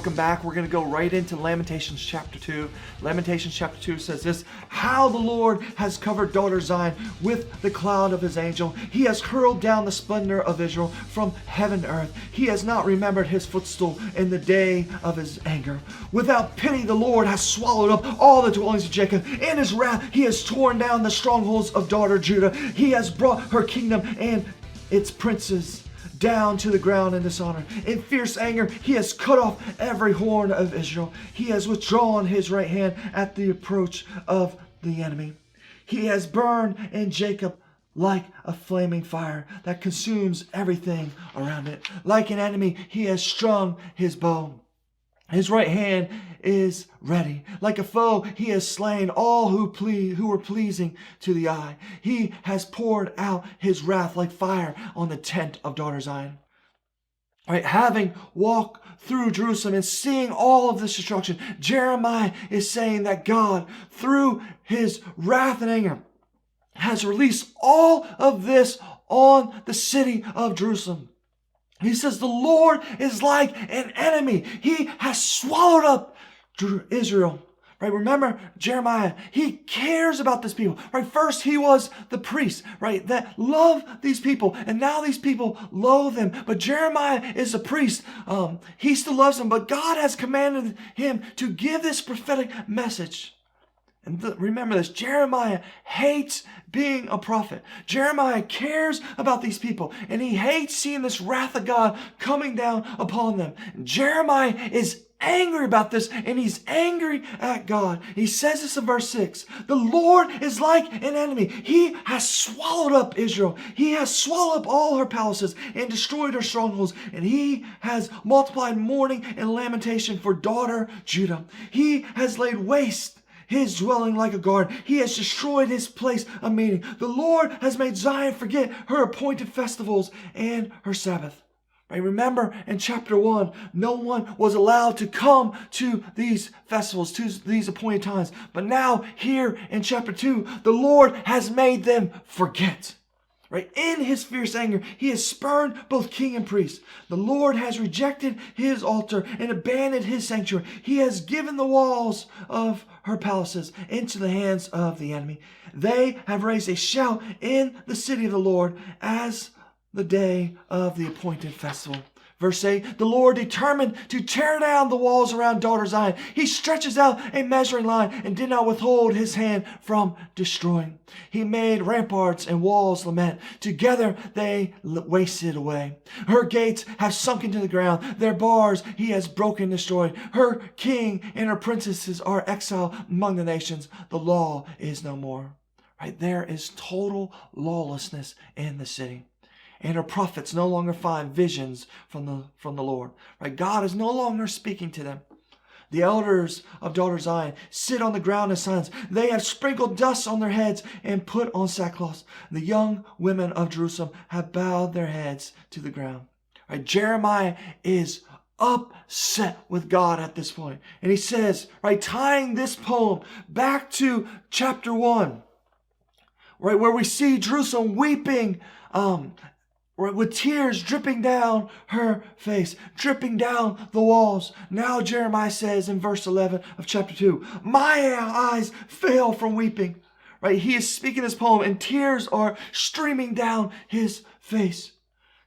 welcome back. We're going to go right into Lamentations chapter 2. Lamentations chapter 2 says this: How the Lord has covered daughter Zion with the cloud of his angel. He has hurled down the splendor of Israel from heaven to earth. He has not remembered his footstool in the day of his anger. Without pity the Lord has swallowed up all the dwellings of Jacob. In his wrath he has torn down the strongholds of daughter Judah. He has brought her kingdom and its princes down to the ground in dishonor. In fierce anger, he has cut off every horn of Israel. He has withdrawn his right hand at the approach of the enemy. He has burned in Jacob like a flaming fire that consumes everything around it. Like an enemy, he has strung his bow. His right hand is ready. Like a foe, he has slain all who were pleasing to the eye. He has poured out his wrath like fire on the tent of daughter Zion. Right, having walked through Jerusalem and seeing all of this destruction, Jeremiah is saying that God, through his wrath and anger, has released all of this on the city of Jerusalem. He says the Lord is like an enemy. He has swallowed up Israel. Right? Remember Jeremiah, he cares about this people. Right? First he was the priest, right, that loved these people, and now these people loathe him. But Jeremiah is a priest. He still loves them, but God has commanded him to give this prophetic message. And remember this, Jeremiah hates being a prophet. Jeremiah cares about these people, and he hates seeing this wrath of God coming down upon them. Jeremiah is angry about this, and he's angry at God. He says this in verse 6. The Lord is like an enemy. He has swallowed up Israel. He has swallowed up all her palaces and destroyed her strongholds, and he has multiplied mourning and lamentation for daughter Judah. He has laid waste his dwelling like a garden. He has destroyed his place of meeting. The Lord has made Zion forget her appointed festivals and her Sabbath. Right? Remember in chapter 1, no one was allowed to come to these festivals, to these appointed times. But now here in chapter 2, the Lord has made them forget. Right? In his fierce anger, he has spurned both king and priest. The Lord has rejected his altar and abandoned his sanctuary. He has given the walls of her palaces into the hands of the enemy. They have raised a shout in the city of the Lord as the day of the appointed festival. Verse 8, the Lord determined to tear down the walls around daughter Zion. He stretches out a measuring line and did not withhold his hand from destroying. He made ramparts and walls lament. Together they wasted away. Her gates have sunk into the ground. Their bars he has broken and destroyed. Her king and her princesses are exiled among the nations. The law is no more. Right? There is total lawlessness in the city. And her prophets no longer find visions from the Lord. Right? God is no longer speaking to them. The elders of daughter Zion sit on the ground as silence. They have sprinkled dust on their heads and put on sackcloth. The young women of Jerusalem have bowed their heads to the ground. Right? Jeremiah is upset with God at this point. And he says, right, tying this poem back to chapter 1, right, where we see Jerusalem weeping, with tears dripping down her face, dripping down the walls. Now Jeremiah says in verse 11 of chapter 2, my eyes fail from weeping. Right? He is speaking this poem and tears are streaming down his face.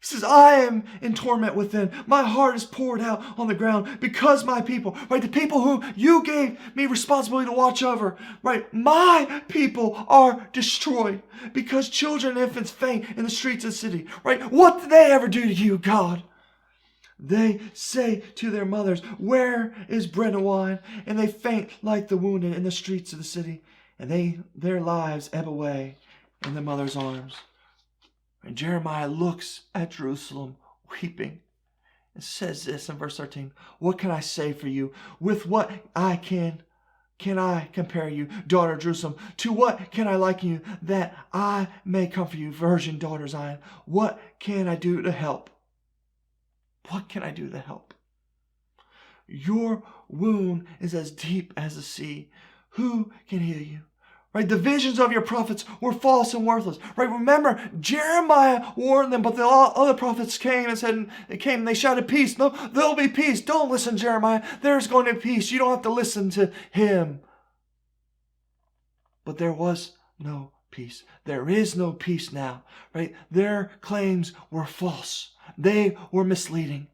He says, I am in torment within. My heart is poured out on the ground because my people, right, the people who you gave me responsibility to watch over, right, my people are destroyed because children and infants faint in the streets of the city, right? What did they ever do to you, God? They say to their mothers, where is bread and wine? And they faint like the wounded in the streets of the city, and their lives ebb away in their mother's arms. And Jeremiah looks at Jerusalem weeping and says this in verse 13, what can I say for you? With what can I compare you, daughter Jerusalem? To what can I liken you that I may comfort you, virgin daughter Zion? What can I do to help? What can I do to help? Your wound is as deep as the sea. Who can heal you? Right? The visions of your prophets were false and worthless. Right? Remember, Jeremiah warned them, but the other prophets came and they shouted peace. No, there'll be peace. Don't listen, Jeremiah. There's going to be peace. You don't have to listen to him. But there was no peace. There is no peace now. Right? Their claims were false. They were misleading.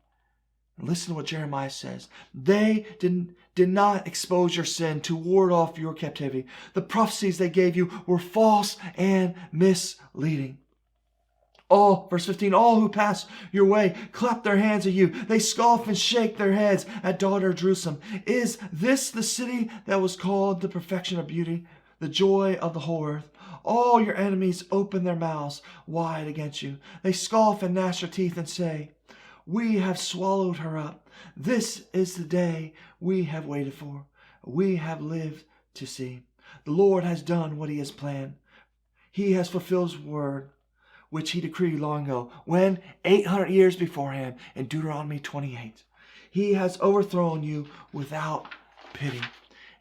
Listen to what Jeremiah says. They did not expose your sin to ward off your captivity. The prophecies they gave you were false and misleading. Verse 15, all who pass your way clap their hands at you. They scoff and shake their heads at daughter Jerusalem. Is this the city that was called the perfection of beauty, the joy of the whole earth? All your enemies open their mouths wide against you. They scoff and gnash their teeth and say, we have swallowed her up. This is the day we have waited for. We have lived to see. The Lord has done what he has planned. He has fulfilled his word, which he decreed long ago, when 800 years beforehand in Deuteronomy 28. He has overthrown you without pity.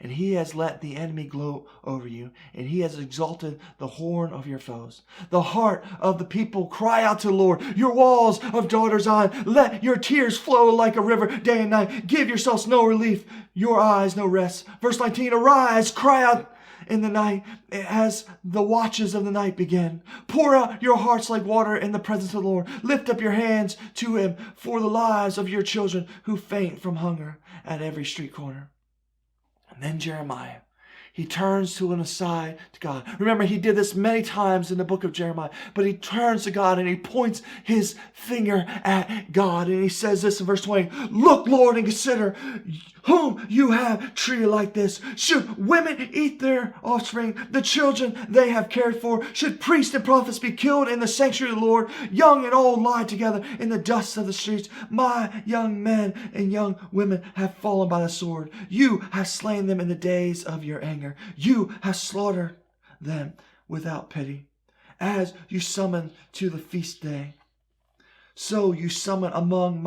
And he has let the enemy gloat over you, and he has exalted the horn of your foes. The heart of the people cry out to the Lord. Your walls of daughter Zion, let your tears flow like a river day and night. Give yourselves no relief, your eyes no rest. Verse 19, arise, cry out in the night as the watches of the night begin. Pour out your hearts like water in the presence of the Lord. Lift up your hands to him for the lives of your children who faint from hunger at every street corner. And then Jeremiah, he turns to an aside to God. Remember, he did this many times in the book of Jeremiah, but he turns to God and he points his finger at God. And he says this in verse 20, look, Lord, and consider whom you have treated like this. Should women eat their offspring, the children they have cared for? Should priests and prophets be killed in the sanctuary of the Lord? Young and old lie together in the dust of the streets. My young men and young women have fallen by the sword. You have slain them in the days of your anger. You have slaughtered them without pity. As you summon to the feast day, so you summon among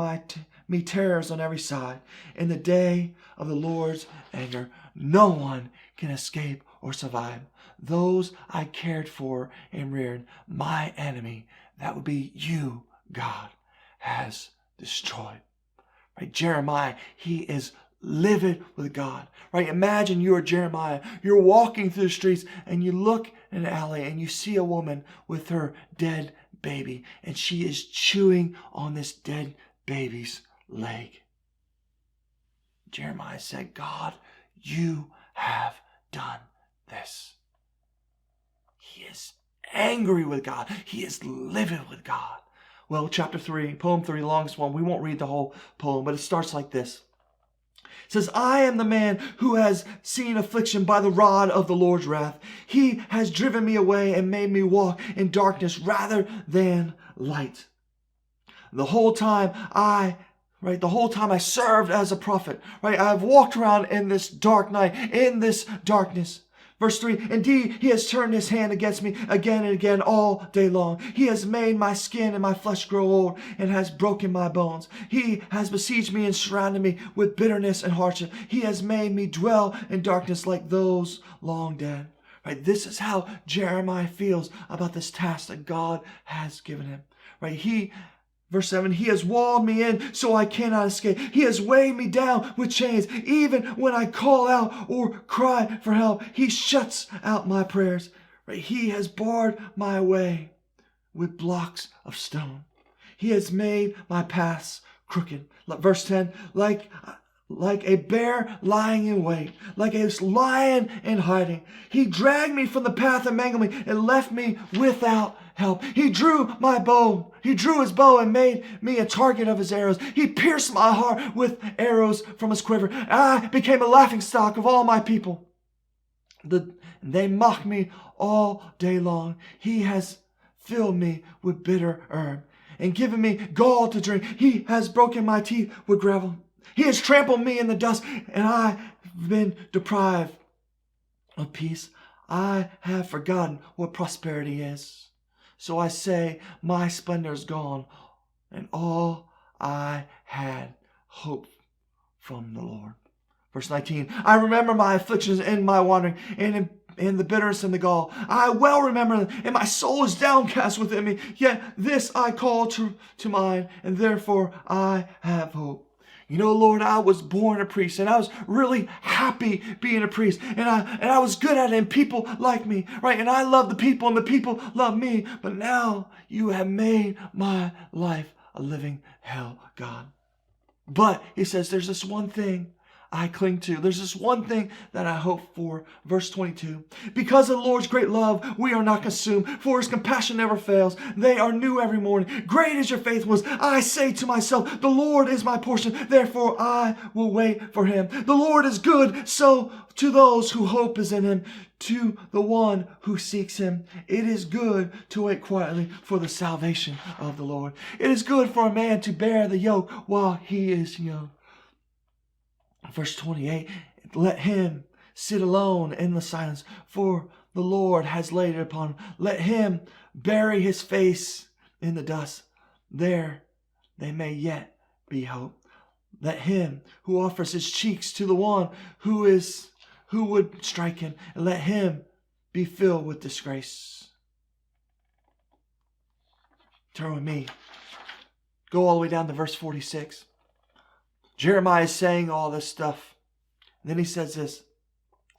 me terrors on every side. In the day of the Lord's anger, no one can escape or survive. Those I cared for and reared, my enemy, that would be you, God, has destroyed. Right? Jeremiah, he is livid with God. Right? Imagine you are Jeremiah. You're walking through the streets and you look in an alley and you see a woman with her dead baby, and she is chewing on this dead baby's leg. Jeremiah said, God, you have done this. He is angry with God. He is livid with God. Well, chapter 3, poem 3, longest one. We won't read the whole poem, but it starts like this. It says, I am the man who has seen affliction by the rod of the Lord's wrath. He has driven me away and made me walk in darkness rather than light. The whole time I served as a prophet. Right? I've walked around in this dark night, in this darkness. Verse 3, indeed, he has turned his hand against me again and again all day long. He has made my skin and my flesh grow old and has broken my bones. He has besieged me and surrounded me with bitterness and hardship. He has made me dwell in darkness like those long dead. Right? This is how Jeremiah feels about this task that God has given him. Right? Verse 7, he has walled me in so I cannot escape. He has weighed me down with chains. Even when I call out or cry for help, he shuts out my prayers. Right? He has barred my way with blocks of stone. He has made my paths crooked. Verse 10, like a bear lying in wait, like a lion in hiding. He dragged me from the path and mangled me and left me without help. He drew his bow and made me a target of his arrows. He pierced my heart with arrows from his quiver. I became a laughingstock of all my people. They mock me all day long. He has filled me with bitter herb and given me gall to drink. He has broken my teeth with gravel. He has trampled me in the dust, and I have been deprived of peace. I have forgotten what prosperity is. So I say, my splendor is gone, and all I had hoped from the Lord. Verse 19, I remember my afflictions and my wandering, and the bitterness and the gall. I well remember, and my soul is downcast within me. Yet this I call to mind, and therefore I have hope. You know, Lord, I was born a priest, and I was really happy being a priest, and I was good at it, and people like me, right? And I love the people, and the people love me. But now you have made my life a living hell, God. But he says, there's this one thing I cling to. There's this one thing that I hope for. Verse 22. Because of the Lord's great love, we are not consumed, for his compassion never fails. They are new every morning. Great is your faithfulness. I say to myself, the Lord is my portion. Therefore I will wait for him. The Lord is good. So to those who hope is in him, to the one who seeks him, it is good to wait quietly for the salvation of the Lord. It is good for a man to bear the yoke while he is young. Verse 28, let him sit alone in the silence, for the Lord has laid it upon him. Let him bury his face in the dust. There they may yet be hope. Let him who offers his cheeks to the one who would strike him, and let him be filled with disgrace. Turn with me. Go all the way down to verse 46. Jeremiah is saying all this stuff. And then he says this.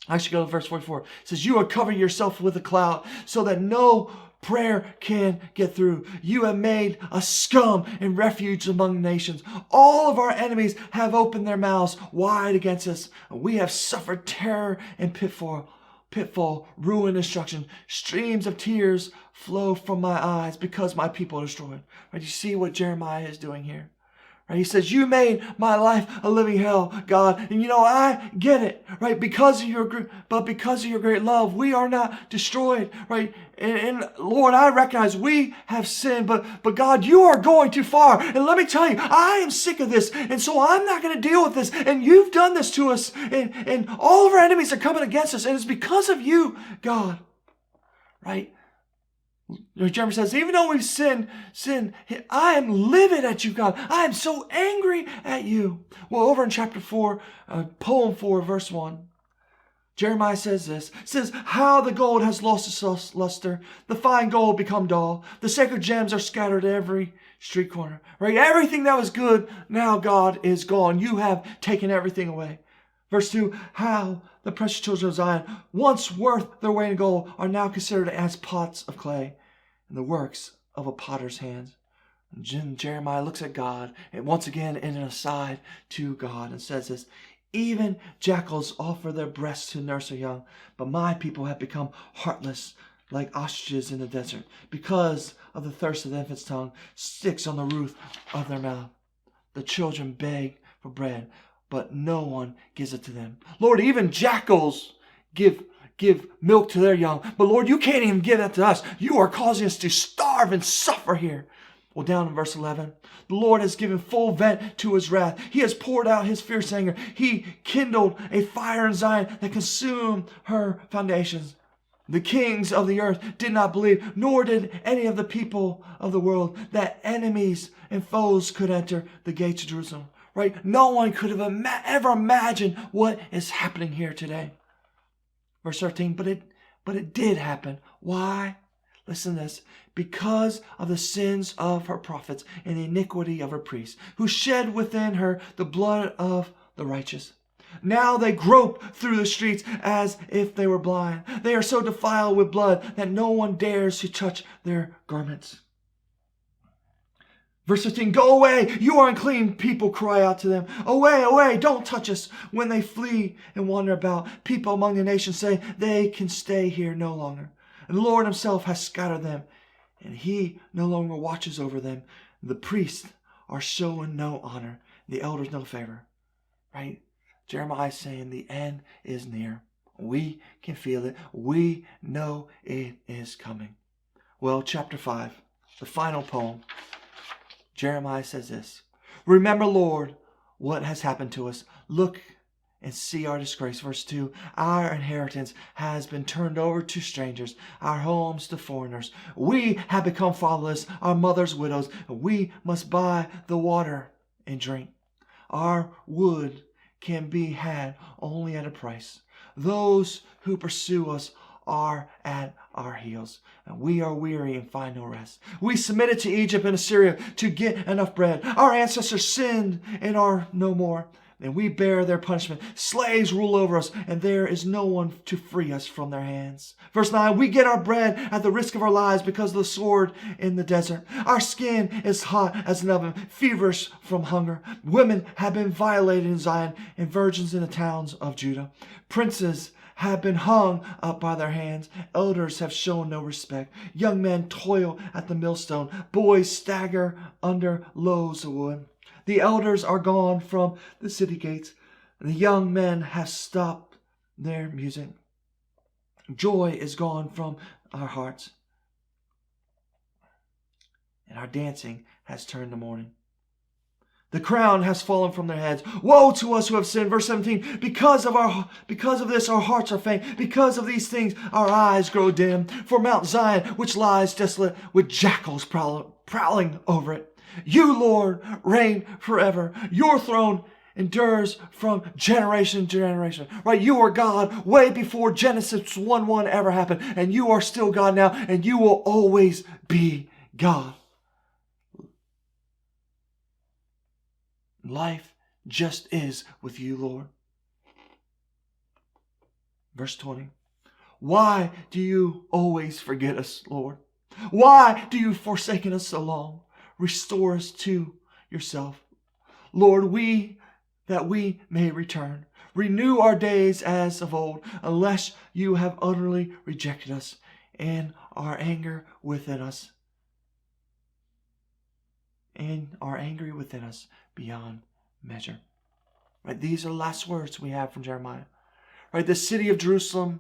Actually, go to verse 44. It says, you are covering yourself with a cloud so that no prayer can get through. You have made a scum and refuge among nations. All of our enemies have opened their mouths wide against us. And we have suffered terror and pitfall, ruin, and destruction. Streams of tears flow from my eyes because my people are destroyed. Right? You see what Jeremiah is doing here? Right? He says, you made my life a living hell, God. And you know, I get it, right? Because of your great love, we are not destroyed, right? And Lord, I recognize we have sinned, but God, you are going too far. And let me tell you, I am sick of this. And so I'm not going to deal with this. And you've done this to us. And all of our enemies are coming against us. And it's because of you, God, right? Jeremiah says, even though we've sinned, I am livid at you, God. I am so angry at you. Well, over in chapter 4, poem 4, verse 1, Jeremiah says this. It says, how the gold has lost its luster. The fine gold become dull. The sacred gems are scattered every street corner. Right? Everything that was good, now, God, is gone. You have taken everything away. Verse 2, how the precious children of Zion, once worth their weight in gold, are now considered as pots of clay and the works of a potter's hands. And Jeremiah looks at God, and once again in an aside to God, and says this, even jackals offer their breasts to nurse their young, but my people have become heartless like ostriches in the desert. Because of the thirst of the infant's tongue sticks on the roof of their mouth. The children beg for bread, but no one gives it to them. Lord, even jackals give milk to their young. But Lord, you can't even give that to us. You are causing us to starve and suffer here. Well, down in verse 11, the Lord has given full vent to his wrath. He has poured out his fierce anger. He kindled a fire in Zion that consumed her foundations. The kings of the earth did not believe, nor did any of the people of the world, that enemies and foes could enter the gates of Jerusalem. Right? No one could have ever imagined what is happening here today. Verse 13, but it did happen. Why? Listen to this. Because of the sins of her prophets and the iniquity of her priests, who shed within her the blood of the righteous. Now they grope through the streets as if they were blind. They are so defiled with blood that no one dares to touch their garments. Verse 15, go away, you are unclean, people cry out to them. Away, away, don't touch us. When they flee and wander about, people among the nations say they can stay here no longer. And the Lord himself has scattered them, and he no longer watches over them. The priests are shown no honor, the elders no favor. Right? Jeremiah is saying the end is near. We can feel it. We know it is coming. Well, chapter 5, the final poem. Jeremiah says this, remember, Lord, what has happened to us. Look and see our disgrace. Verse 2, our inheritance has been turned over to strangers, our homes to foreigners. We have become fatherless, our mothers widows. We must buy the water and drink. Our wood can be had only at a price. Those who pursue us are at our heels, and we are weary and find no rest. We submitted to Egypt and Assyria to get enough bread. Our ancestors sinned and are no more, and we bear their punishment. Slaves rule over us, and there is no one to free us from their hands. Verse 9, we get our bread at the risk of our lives because of the sword in the desert. Our skin is hot as an oven, feverish from hunger. Women have been violated in Zion, and virgins in the towns of Judah. Princes have been hung up by their hands. Elders have shown no respect. Young men toil at the millstone. Boys stagger under loads of wood. The elders are gone from the city gates. The young men have stopped their music. Joy is gone from our hearts, and our dancing has turned to mourning. The crown has fallen from their heads. Woe to us who have sinned. Verse 17, because of this our hearts are faint. Because of these things our eyes grow dim. For Mount Zion, which lies desolate, with jackals prowling over it. You, Lord, reign forever. Your throne endures from generation to generation. Right? You are God way before Genesis 1:1 ever happened. And you are still God now. And you will always be God. Life just is with you, Lord. Verse 20. Why do you always forget us, Lord? Why do you forsaken us so long? Restore us to yourself, Lord, that we may return. Renew our days as of old, unless you have utterly rejected us and are angry within us. Beyond measure. Right? These are the last words we have from Jeremiah. Right? The city of Jerusalem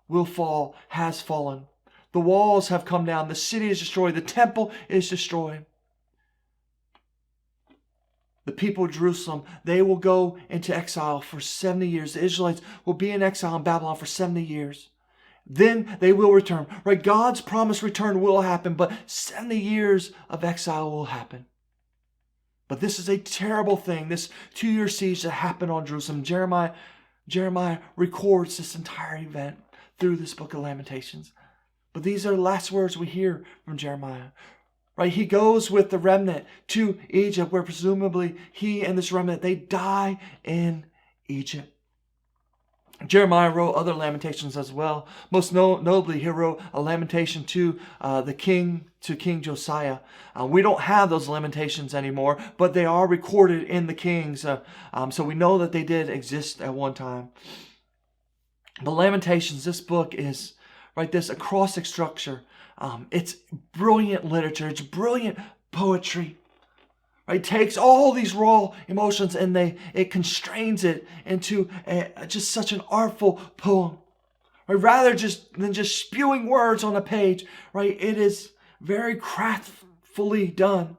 will fall, has fallen. The walls have come down. The city is destroyed. The temple is destroyed. The people of Jerusalem, they will go into exile for 70 years. The Israelites will be in exile in Babylon for 70 years. Then they will return. Right? God's promised return will happen, but 70 years of exile will happen. But this is a terrible thing, this 2-year siege that happened on Jerusalem. Jeremiah records this entire event through this book of Lamentations. But these are the last words we hear from Jeremiah. Right? He goes with the remnant to Egypt, where presumably he and this remnant, they die in Egypt. Jeremiah wrote other lamentations as well. Most notably, he wrote a lamentation to King Josiah. We don't have those lamentations anymore, but they are recorded in the Kings. So we know that they did exist at one time. The Lamentations, this book is, right, this acrostic structure. It's brilliant literature. It's brilliant poetry. Right, it takes all these raw emotions and it constrains it into just such an artful poem. Right, rather than just spewing words on a page, right, it is very craftfully done.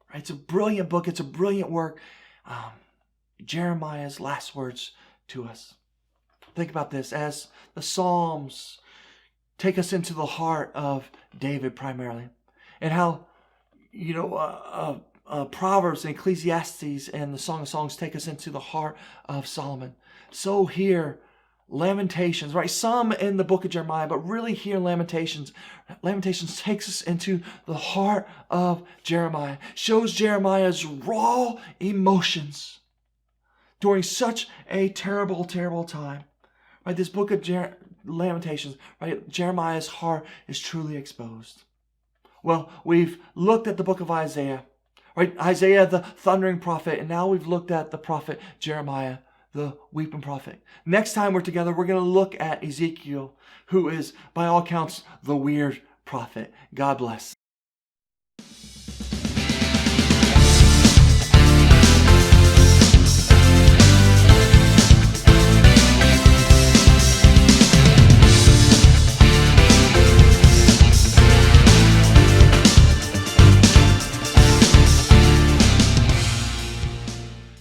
Right, it's a brilliant book. It's a brilliant work. Jeremiah's last words to us. Think about this as the Psalms take us into the heart of David primarily, and how Proverbs and Ecclesiastes and the Song of Songs take us into the heart of Solomon. So here, Lamentations, right? Some in the book of Jeremiah, but really here Lamentations takes us into the heart of Jeremiah. Shows Jeremiah's raw emotions during such a terrible, terrible time. Right? This book of Lamentations, right? Jeremiah's heart is truly exposed. Well, we've looked at the book of Isaiah, right? Isaiah, the thundering prophet, and now we've looked at the prophet Jeremiah, the weeping prophet. Next time we're together, we're going to look at Ezekiel, who is, by all accounts, the weird prophet. God bless.